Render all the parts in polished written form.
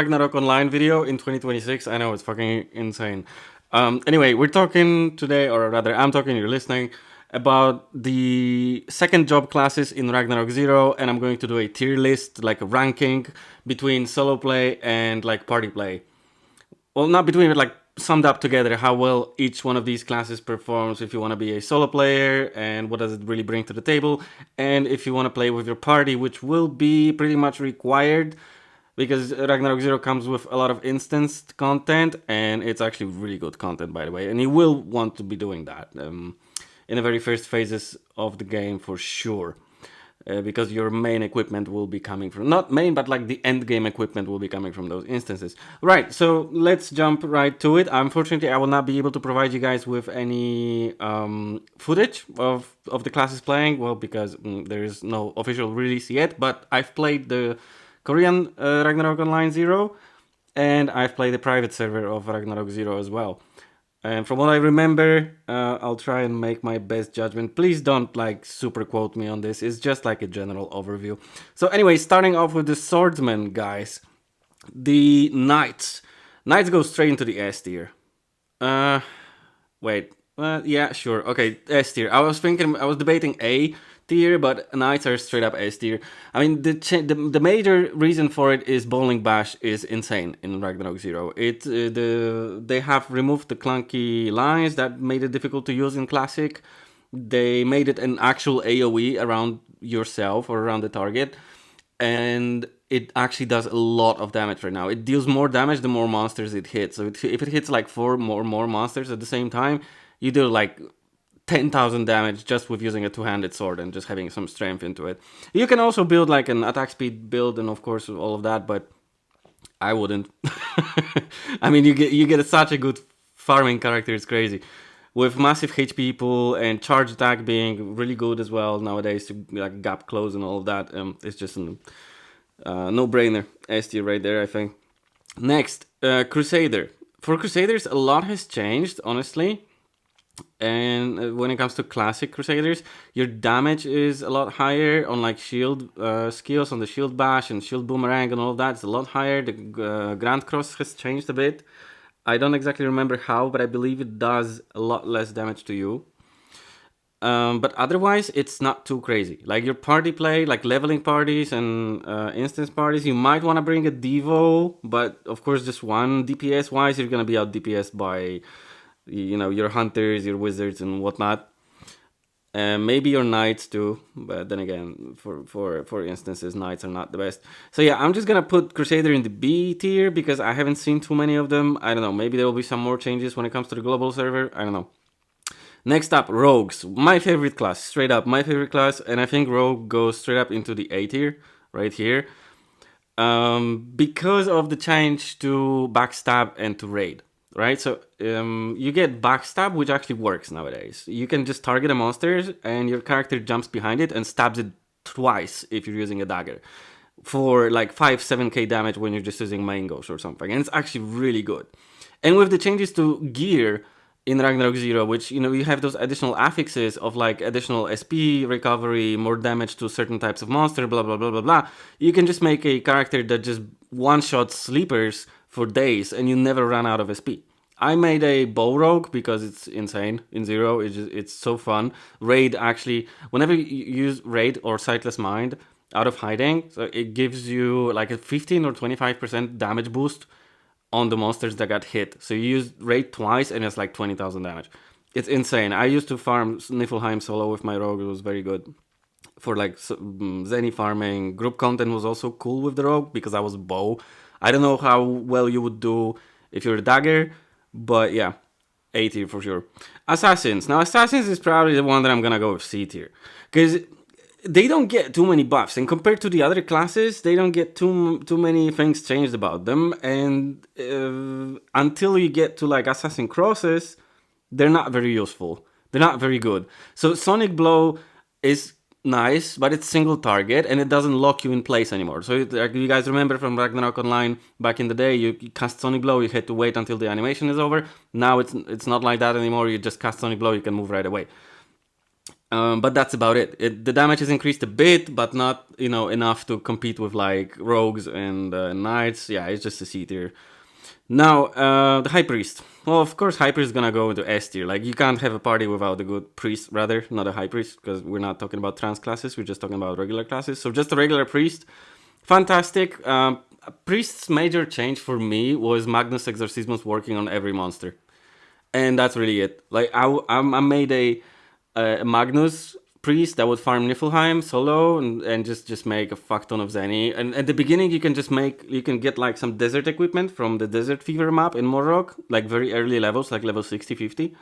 Ragnarok Online video in 2026. I know it's fucking insane. Anyway, we're talking today, or rather, I'm talking, you're listening, about the second job classes in Ragnarok Zero, and I'm going to do a tier list, like a ranking between solo play and like party play. Well, not between, but like summed up together how well each one of these classes performs if you want to be a solo player and what does it really bring to the table, and if you want to play with your party, which will be pretty much required because Ragnarok Zero comes with a lot of instanced content, and it's actually really good content, by the way, and you will want to be doing that in the very first phases of the game for sure. Because your main equipment will be coming from, not main, but like the end game equipment will be coming from those instances. Right, so let's jump right to it. Unfortunately, I will not be able to provide you guys with any footage of the classes playing, well, because there is no official release yet, but I've played the Korean Ragnarok Online Zero, and I've played the private server of Ragnarok Zero as well. And from what I remember, I'll try and make my best judgment. Please don't like super quote me on this. It's just like a general overview. So anyway, starting off with the swordsmen, guys. The knights. Knights go straight into the S tier. Wait. Yeah, sure. Okay, S tier. I was debating A tier, but knights are straight up S tier. I mean, the major reason for it is Bowling Bash is insane in Ragnarok Zero. They have removed the clunky lines that made it difficult to use in Classic. They made it an actual AoE around yourself or around the target, and it actually does a lot of damage right now. It deals more damage the more monsters it hits. So if it hits like four more monsters at the same time, you do like 10,000 damage just with using a two-handed sword and just having some strength into it. You can also build like an attack speed build and of course all of that, but I wouldn't. I mean, you get such a good farming character, it's crazy. With massive HP pool and charge attack being really good as well nowadays to like gap close and all of that, it's just a no-brainer. S tier right there, I think. Next, Crusader. For Crusaders, a lot has changed, honestly. And when it comes to classic Crusaders, your damage is a lot higher on like shield skills, on the shield bash and shield boomerang and all of that. It's a lot higher. The Grand Cross has changed a bit. I don't exactly remember how, but I believe it does a lot less damage to you. But otherwise, it's not too crazy. Like your party play, like leveling parties and instance parties, you might want to bring a Devo, but of course, just one DPS wise, you're gonna be out DPS by your hunters, your wizards, and whatnot. Maybe your knights too, but then again, for instances, knights are not the best. So yeah, I'm just gonna put Crusader in the B tier because I haven't seen too many of them. I don't know, maybe there will be some more changes when it comes to the global server. I don't know. Next up, rogues. My favorite class, straight up, my favorite class, and I think rogue goes straight up into the A tier, right here, because of the change to backstab and to raid. Right, so you get backstab, which actually works nowadays. You can just target a monster and your character jumps behind it and stabs it twice if you're using a dagger for like 5-7k damage when you're just using mangoes or something, and it's actually really good. And with the changes to gear in Ragnarok Zero, which you have those additional affixes of like additional SP recovery, more damage to certain types of monster, blah blah blah blah blah, you can just make a character that just one-shots sleepers for days and you never run out of SP. I made a bow rogue because it's insane in Zero. It's so fun. Raid actually, whenever you use raid or sightless mind out of hiding, so it gives you like a 15 or 25% damage boost on the monsters that got hit. So you use raid twice and it's like 20,000 damage. It's insane. I used to farm Niflheim solo with my rogue. It was very good for like Zenny farming. Group content was also cool with the rogue because I was bow. I don't know how well you would do if you're a dagger, but yeah, A tier for sure. Assassins. Now, Assassins is probably the one that I'm gonna go with C tier. Because they don't get too many buffs, and compared to the other classes, they don't get too many things changed about them, and until you get to like Assassin Crosses, they're not very useful. They're not very good. So Sonic Blow is nice, but it's single target and it doesn't lock you in place anymore. So like you guys remember from Ragnarok Online back in the day, you cast Sonic Blow, you had to wait until the animation is over. Now it's not like that anymore. You just cast Sonic Blow, you can move right away. But that's about it. The damage is increased a bit, but not enough to compete with like rogues and knights. Yeah, it's just a C tier. Now the high priest. Well, of course, high priest is gonna go into S tier. Like you can't have a party without a good priest, rather not a high priest, because we're not talking about trans classes. We're just talking about regular classes. So just a regular priest, fantastic. Priest's major change for me was Magnus Exorcismus working on every monster, and that's really it. Like I made a Magnus priest that would farm Niflheim solo and just make a fuck ton of Zenny. And at the beginning, you can get like some desert equipment from the Desert Fever map in Morrock, like very early levels, like level 60, 50.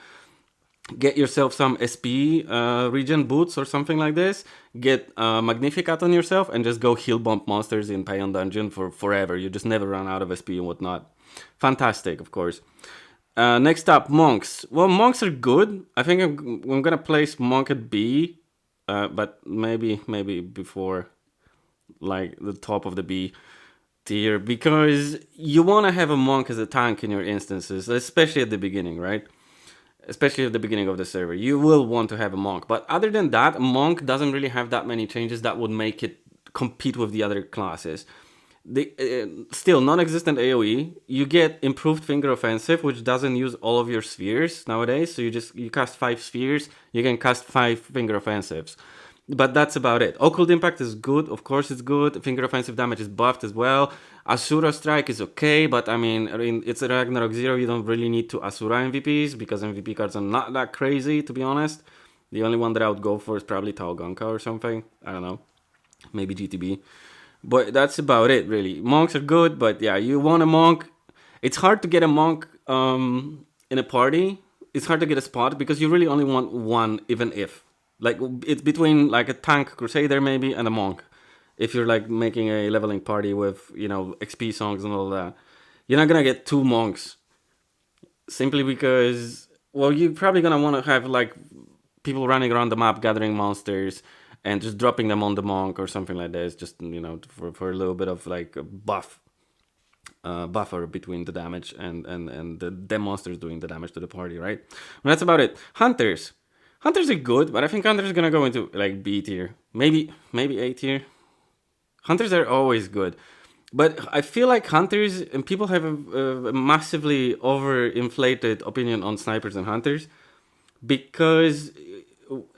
Get yourself some SP region boots or something like this. Get Magnificat on yourself and just go heal bump monsters in Payon Dungeon for forever. You just never run out of SP and whatnot. Fantastic, of course. Next up, monks. Well, monks are good. I think I'm gonna place monk at B, but maybe before like the top of the B tier, because you want to have a monk as a tank in your instances, especially at the beginning, right? Especially at the beginning of the server, you will want to have a monk. But other than that, a monk doesn't really have that many changes that would make it compete with the other classes. Still non-existent AoE. You get improved finger offensive, which doesn't use all of your spheres nowadays. So you cast 5 spheres, you can cast 5 finger offensives. But that's about it. Occult Impact is good, of course it's good. Finger offensive damage is buffed as well. Asura Strike is okay, but I mean it's a Ragnarok 0, you don't really need to Asura MVPs, because MVP cards are not that crazy, to be honest. The only one that I would go for is probably Taoganka or something. I don't know. Maybe GTB. But that's about it, really. Monks are good, but yeah, you want a monk. It's hard to get a monk in a party. It's hard to get a spot because you really only want one, even if. Like, it's between like a tank Crusader maybe and a monk. If you're like making a leveling party with, XP songs and all that. You're not gonna get 2 monks. Simply because, well, you're probably gonna want to have like people running around the map gathering monsters and just dropping them on the monk or something like this, just for a little bit of like a buffer between the damage and the monsters doing the damage to the party, right? And that's about it. Hunters are good, but I think Hunters are gonna go into like B tier, maybe A tier. Hunters are always good, but I feel like Hunters, and people have a massively overinflated opinion on snipers and hunters, because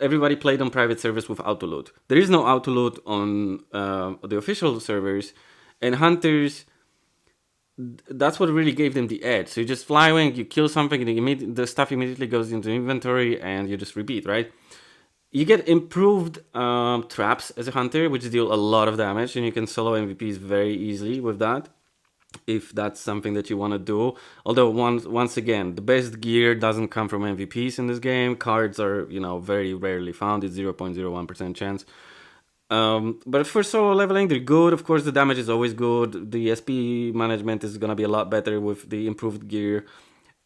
everybody played on private servers with auto loot. There is no auto loot on the official servers, and hunters, that's what really gave them the edge. So you just fly wing, you kill something, and the stuff immediately goes into inventory, and you just repeat, right? You get improved traps as a hunter, which deal a lot of damage, and you can solo MVPs very easily with that, if that's something that you want to do. Although once again, the best gear doesn't come from MVPs in this game. Cards are very rarely found. It's 0.01% chance. But for solo leveling, they're good. Of course, the damage is always good. The SP management is gonna be a lot better with the improved gear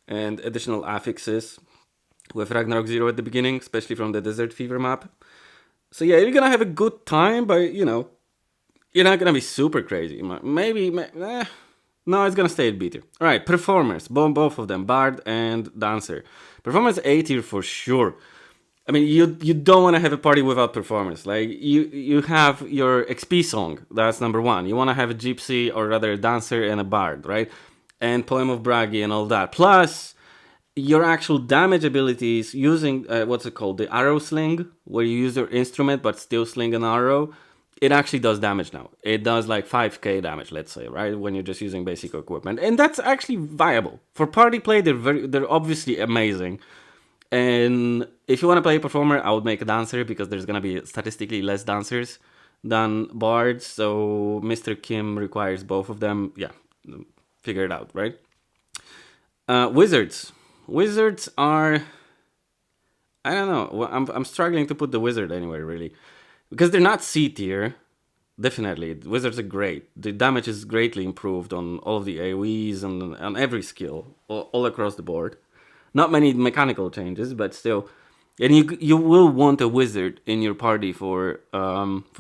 and additional affixes with Ragnarok 0 at the beginning, especially from the Desert Fever map. So yeah, you're gonna have a good time, but you're not gonna be super crazy. No, it's gonna stay at B tier. Alright, performers. Both of them, Bard and Dancer. Performers A tier for sure. I mean, you don't want to have a party without performers. Like, you have your XP song, that's number 1. You want to have a Gypsy, or rather a Dancer and a Bard, right? And Poem of Bragi and all that. Plus, your actual damage abilities using, what's it called? The arrow sling, where you use your instrument but still sling an arrow. It actually does damage now. It does like 5k damage, let's say, right? When you're just using basic equipment. And that's actually viable. For party play, they're obviously amazing. And if you want to play a performer, I would make a dancer, because there's going to be statistically less dancers than bards. So Mr. Kim requires both of them. Yeah, figure it out, right? Wizards. Wizards are... I don't know. I'm struggling to put the wizard anywhere, really. Because they're not C tier. Definitely. Wizards are great. The damage is greatly improved on all of the AoEs and on every skill, all across the board. Not many mechanical changes, but still. And you will want a wizard in your party for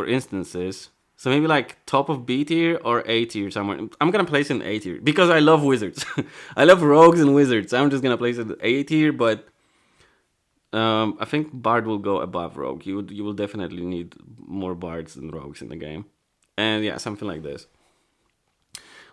instances. So maybe like top of B tier or A tier somewhere. I'm gonna place it in A tier because I love wizards. I love rogues and wizards. I'm just gonna place it in A tier, but I think Bard will go above Rogue. You will definitely need more Bards than Rogues in the game, and yeah, something like this.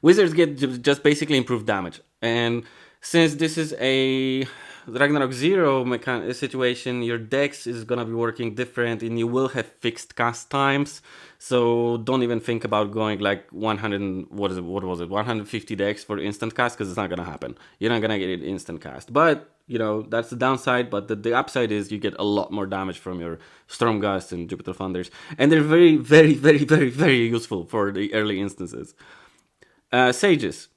Wizards get just basically improved damage, and since this is a Ragnarok Zero situation, your dex is gonna be working different, and you will have fixed cast times. So don't even think about going like 100. What was it? 150 dex for instant cast, because it's not gonna happen. You're not gonna get it instant cast. But that's the downside. But the upside is you get a lot more damage from your Storm Gusts and Jupiter Thunders, and they're very, very, very, very, very useful for the early instances. Sages.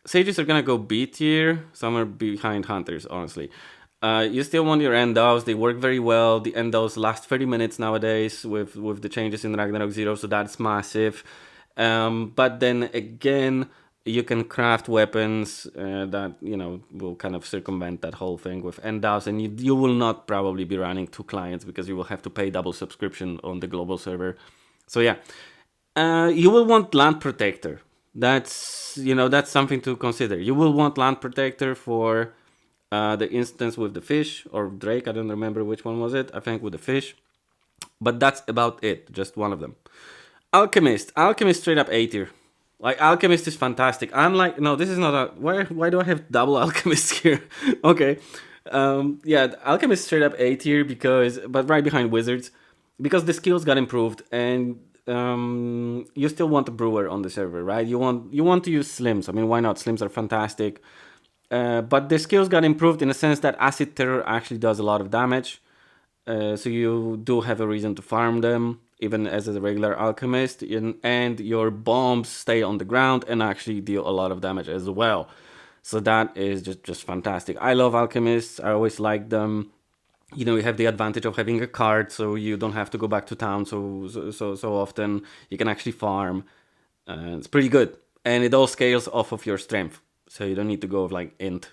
Sages are gonna go B tier, somewhere behind Hunters, honestly. You still want your Endows, they work very well. The Endows last 30 minutes nowadays with the changes in Ragnarok Zero, so that's massive. But then again, you can craft weapons that, will kind of circumvent that whole thing with Endows, and you will not probably be running 2 clients because you will have to pay double subscription on the global server. So yeah. You will want Land Protector. That's something to consider. You will want Land Protector for the instance with the fish or Drake. I don't remember which one was it. I think with the fish. But that's about it. Just one of them. Alchemist. Alchemist straight up A tier. Like, Alchemist is fantastic. I'm like, no, this is not a... Why do I have double Alchemist here? Okay. Yeah, Alchemist straight up A tier but right behind Wizards. Because the skills got improved, and you still want a brewer on the server, right? You want to use slims. I mean, why not? Slims are fantastic. But the skills got improved in the sense that Acid Terror actually does a lot of damage. So you do have a reason to farm them, even as a regular alchemist. And your bombs stay on the ground and actually deal a lot of damage as well. So that is just fantastic. I love alchemists. I always like them. You have the advantage of having a card, so you don't have to go back to town so often. You can actually farm. It's pretty good, and it all scales off of your strength, so you don't need to go with like int.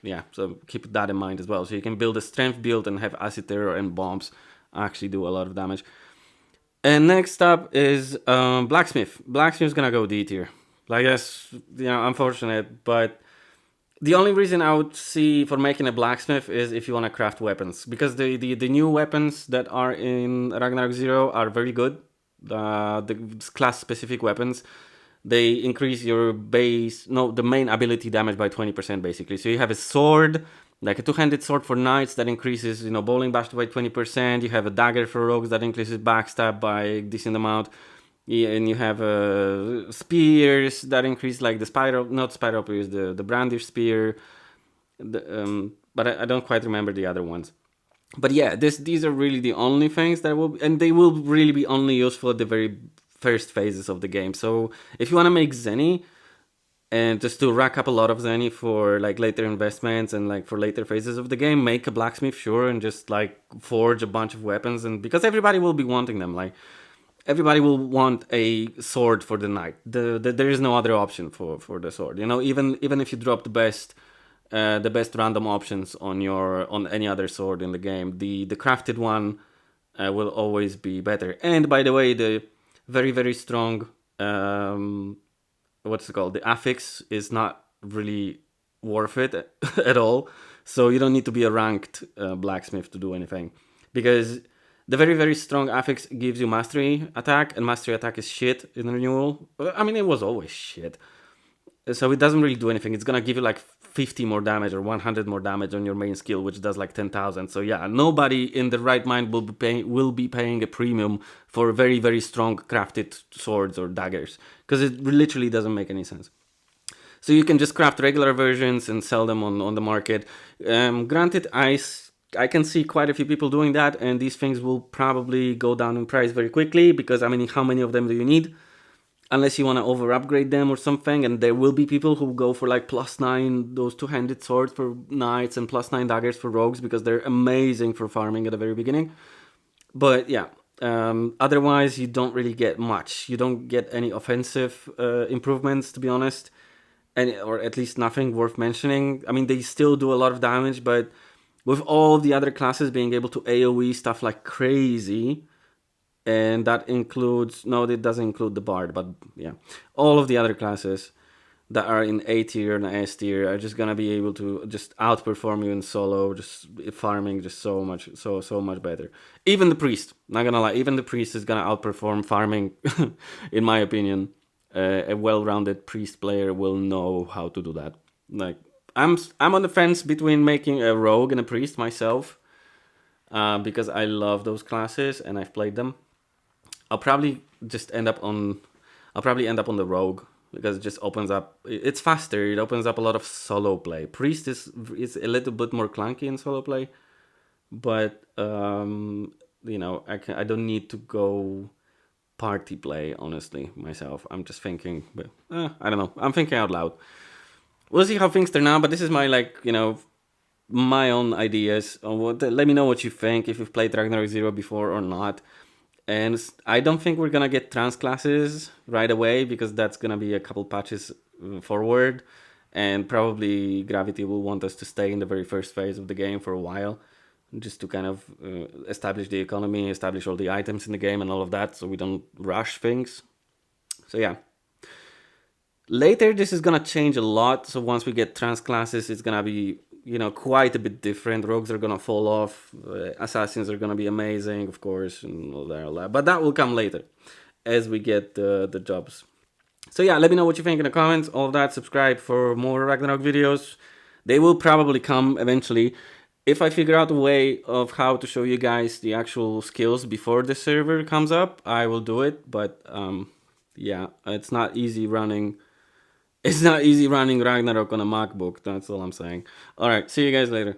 Yeah, so keep that in mind as well. So you can build a strength build and have acid terror and bombs actually do a lot of damage. And next up is Blacksmith. Blacksmith's gonna go D tier. I guess, unfortunate, but the only reason I would see for making a blacksmith is if you want to craft weapons, because the new weapons that are in Ragnarok Zero are very good. The class specific weapons, they increase your the main ability damage by 20% basically. So you have a sword, like a two-handed sword for knights that increases bowling bash by 20%. You have a dagger for rogues that increases backstab by a decent amount. Yeah, and you have spears that increase, like the spiral, not spiral spears, the brandish spear. But I don't quite remember the other ones. But yeah, these are really the only things that and they will really be only useful at the very first phases of the game. So if you want to make Zenny, and just to rack up a lot of Zenny for like later investments and like for later phases of the game, make a blacksmith, sure, and just like forge a bunch of weapons, and because everybody will be wanting them, like. Everybody will want a sword for the knight. There is no other option for the sword. Even if you drop the best random options on any other sword in the game, the crafted one will always be better. And by the way, the very, very strong what's it called? The affix is not really worth it at all. So you don't need to be a ranked blacksmith to do anything, because the very, very strong affix gives you mastery attack, and mastery attack is shit in renewal. I mean, it was always shit. So it doesn't really do anything. It's gonna give you like 50 more damage or 100 more damage on your main skill, which does like 10,000. So yeah, nobody in the right mind will be paying a premium for very, very strong crafted swords or daggers, because it literally doesn't make any sense. So you can just craft regular versions and sell them on the market. Granted, I can see quite a few people doing that, and these things will probably go down in price very quickly, because I mean, how many of them do you need? Unless you want to over upgrade them or something, and there will be people who go for like +9 those two-handed swords for knights and +9 daggers for rogues, because they're amazing for farming at the very beginning. But yeah, otherwise you don't really get much. You don't get any offensive improvements, to be honest, or at least nothing worth mentioning. I mean, they still do a lot of damage, but with all the other classes being able to AoE stuff like crazy, and that includes, no, it doesn't include the Bard, but yeah, all of the other classes, that are in A tier and S tier are just gonna be able to just outperform you in solo, just farming just so much better. Even the priest, not gonna lie, even the priest is gonna outperform farming, in my opinion. A well-rounded priest player will know how to do that. Like I'm on the fence between making a rogue and a priest myself, because I love those classes and I've played them. I'll probably just end up on I'll probably end up on the rogue because it just opens up. It's faster. It opens up a lot of solo play. Priest is a little bit more clunky in solo play, but I don't need to go party play. Honestly, myself, I'm just thinking, but I don't know. I'm thinking out loud. We'll see how things turn out. But this is my my own ideas. Let me know what you think if you've played Ragnarok Zero before or not. And I don't think we're gonna get trans classes right away because that's gonna be a couple patches forward, and probably Gravity will want us to stay in the very first phase of the game for a while, just to kind of establish the economy, establish all the items in the game and all of that, so we don't rush things. So yeah. Later, this is gonna change a lot. So once we get trans classes, it's gonna be quite a bit different. Rogues are gonna fall off. Assassins are gonna be amazing, of course, and all that. But that will come later, as we get the jobs. So yeah, let me know what you think in the comments. All of that. Subscribe for more Ragnarok videos. They will probably come eventually. If I figure out a way of how to show you guys the actual skills before the server comes up, I will do it. But yeah, it's not easy running. It's not easy running Ragnarok on a MacBook. That's all I'm saying. All right, see you guys later.